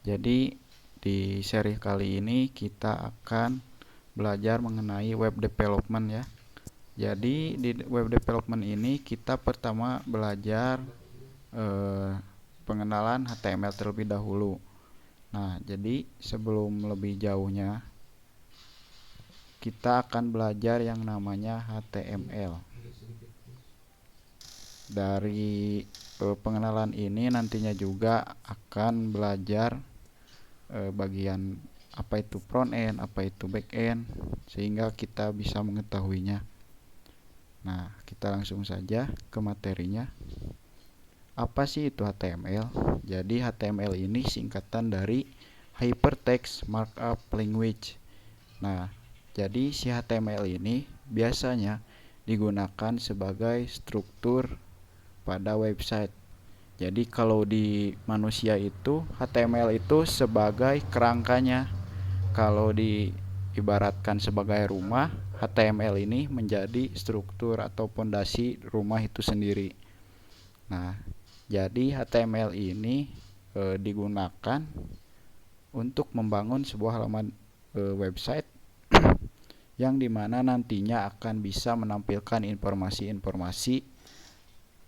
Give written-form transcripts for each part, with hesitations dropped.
Jadi di seri kali ini kita akan belajar mengenai web development ya. Jadi di web development ini kita pertama belajar pengenalan HTML terlebih dahulu. Nah, jadi sebelum lebih jauhnya kita akan belajar yang namanya HTML. Dari pengenalan ini nantinya juga akan belajar bagian apa itu front end, apa itu back end, sehingga kita bisa mengetahuinya. Nah, kita langsung saja ke materinya. Apa sih itu HTML? Jadi HTML ini singkatan dari Hypertext Markup Language. Nah, jadi si HTML ini biasanya digunakan sebagai struktur pada website. Jadi kalau di manusia itu HTML itu sebagai kerangkanya. Kalau diibaratkan sebagai rumah, HTML ini menjadi struktur atau pondasi rumah itu sendiri. Nah, jadi HTML ini digunakan untuk membangun sebuah halaman website yang dimana nantinya akan bisa menampilkan informasi-informasi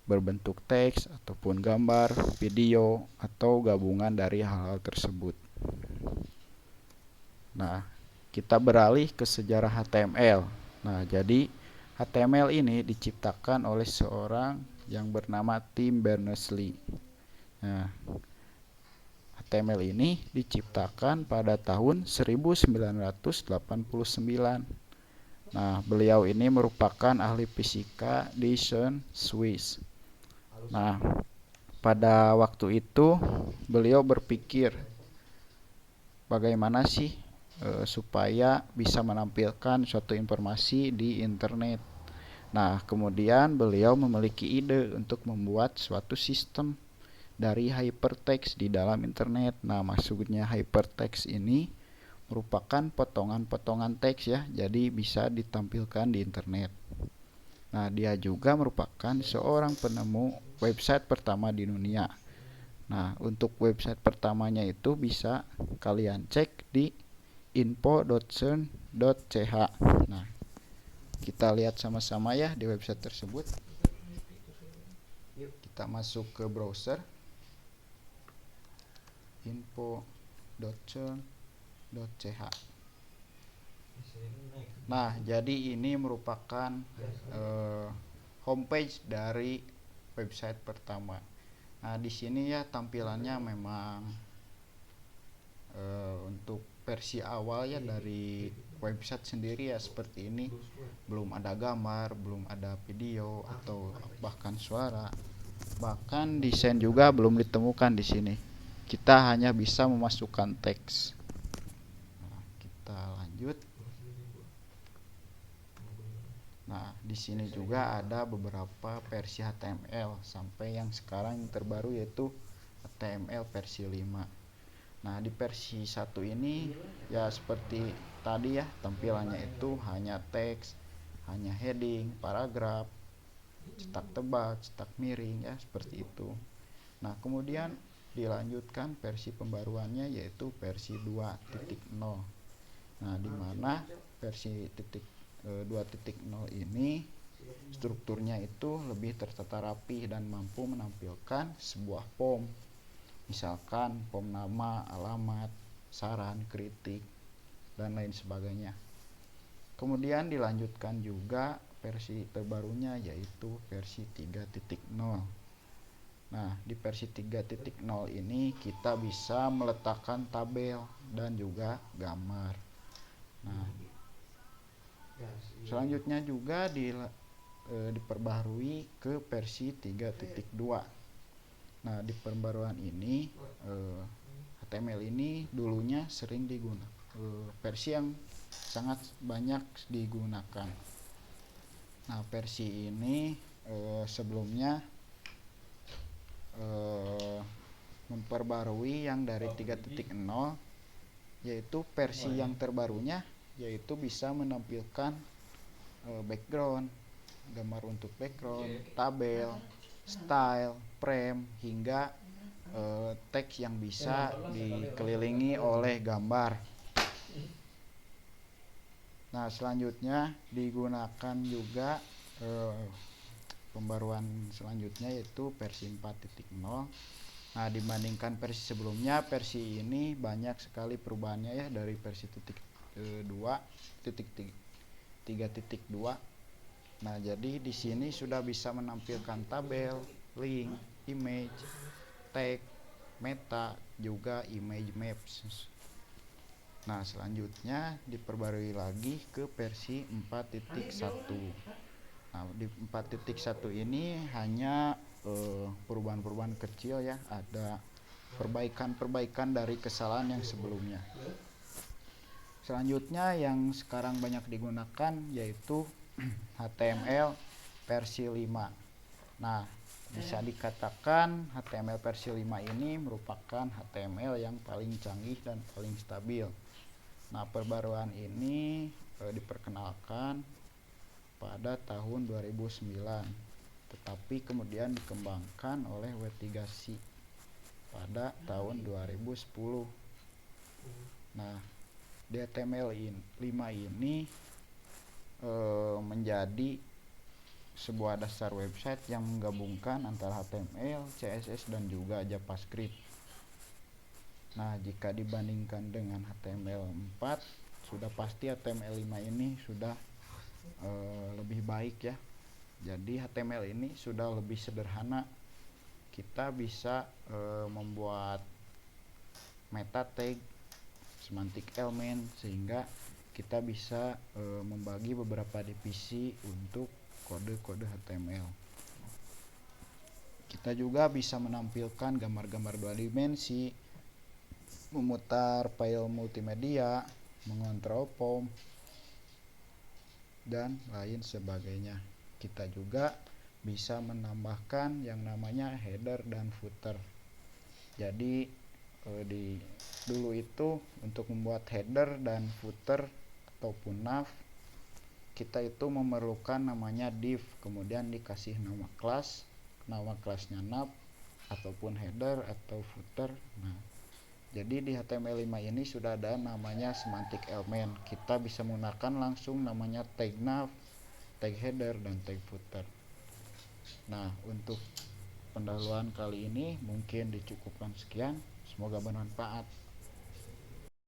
berbentuk teks ataupun gambar, video, atau gabungan dari hal-hal tersebut. Nah, kita beralih ke sejarah HTML. Nah, jadi HTML ini diciptakan oleh seorang yang bernama Tim Berners-Lee. Nah, HTML ini diciptakan pada tahun 1989. Nah, beliau ini merupakan ahli fisika di Swiss. Nah, pada waktu itu beliau berpikir bagaimana sih supaya bisa menampilkan suatu informasi di internet. Nah, kemudian beliau memiliki ide untuk membuat suatu sistem dari hypertext di dalam internet. Nah, maksudnya hypertext ini merupakan potongan-potongan teks ya, jadi bisa ditampilkan di internet. Nah, dia juga merupakan seorang penemu website pertama di dunia. Nah, untuk website pertamanya itu bisa kalian cek di info.cern.ch. Nah, kita lihat sama-sama ya di website tersebut. Kita masuk ke browser info.cern.ch. Nah, jadi ini merupakan homepage dari website pertama. Nah, di sini ya tampilannya memang untuk versi awal ya dari website sendiri ya seperti ini. Belum ada gambar, belum ada video atau bahkan suara. Bahkan desain juga belum ditemukan di sini. Kita hanya bisa memasukkan teks. Nah, kita lanjut. Nah, di sini juga ada beberapa versi HTML sampai yang sekarang yang terbaru yaitu HTML versi 5. Nah, di versi 1 ini ya seperti tadi ya, tampilannya itu hanya teks, hanya heading, paragraf, cetak tebal, cetak miring ya, seperti itu. Nah, kemudian dilanjutkan versi pembaruannya yaitu versi 2.0. Nah, di mana versi 2.0 ini strukturnya itu lebih tertata rapi dan mampu menampilkan sebuah form. Misalkan form nama, alamat, saran, kritik, dan lain sebagainya. Kemudian dilanjutkan juga versi terbarunya yaitu versi 3.0. Nah, di versi 3.0 ini kita bisa meletakkan tabel dan juga gambar. Nah, selanjutnya juga diperbaharui ke versi 3.2. Nah, di pembaruan ini HTML ini dulunya sering digunakan versi yang sangat banyak digunakan. Nah, versi ini sebelumnya memperbarui yang dari 3.0, yaitu versi yang terbarunya yaitu bisa menampilkan background, gambar untuk background, tabel, style, frame, hingga teks yang bisa dikelilingi oleh gambar. Nah, selanjutnya digunakan juga pembaruan selanjutnya yaitu versi 4.0. Nah, dibandingkan versi sebelumnya, versi ini banyak sekali perubahannya ya dari versi 3.2. Nah, jadi di sini sudah bisa menampilkan tabel, link, image, tag, meta, juga image maps. Nah, selanjutnya diperbarui lagi ke versi 4.1. Nah, di 4.1 ini hanya perubahan-perubahan kecil ya, ada perbaikan-perbaikan dari kesalahan yang sebelumnya. Selanjutnya yang sekarang banyak digunakan yaitu HTML versi 5. Nah, bisa dikatakan HTML versi 5 ini merupakan HTML yang paling canggih dan paling stabil. Nah, perbaruan ini diperkenalkan pada tahun 2009, tetapi kemudian dikembangkan oleh W3C pada tahun 2010. Nah, di HTML 5 ini menjadi sebuah dasar website yang menggabungkan antara HTML, CSS, dan juga JavaScript. Nah, jika dibandingkan dengan HTML 4, sudah pasti HTML 5 ini sudah lebih baik ya. Jadi HTML ini sudah lebih sederhana. Kita bisa membuat meta tag, semantic element, sehingga kita bisa membagi beberapa divisi untuk kode-kode HTML. Kita juga bisa menampilkan gambar-gambar 2 dimensi, memutar file multimedia, mengontrol form, dan lain sebagainya. Kita juga bisa menambahkan yang namanya header dan footer. Jadi dulu itu untuk membuat header dan footer ataupun nav, kita itu memerlukan namanya div, kemudian dikasih nama kelasnya nav ataupun header atau footer. Nah, jadi di HTML 5 ini sudah ada namanya semantic element. Kita bisa menggunakan langsung namanya tag nav, tag header, dan tag footer. Nah, untuk pendahuluan kali ini mungkin dicukupkan sekian. Semoga bermanfaat.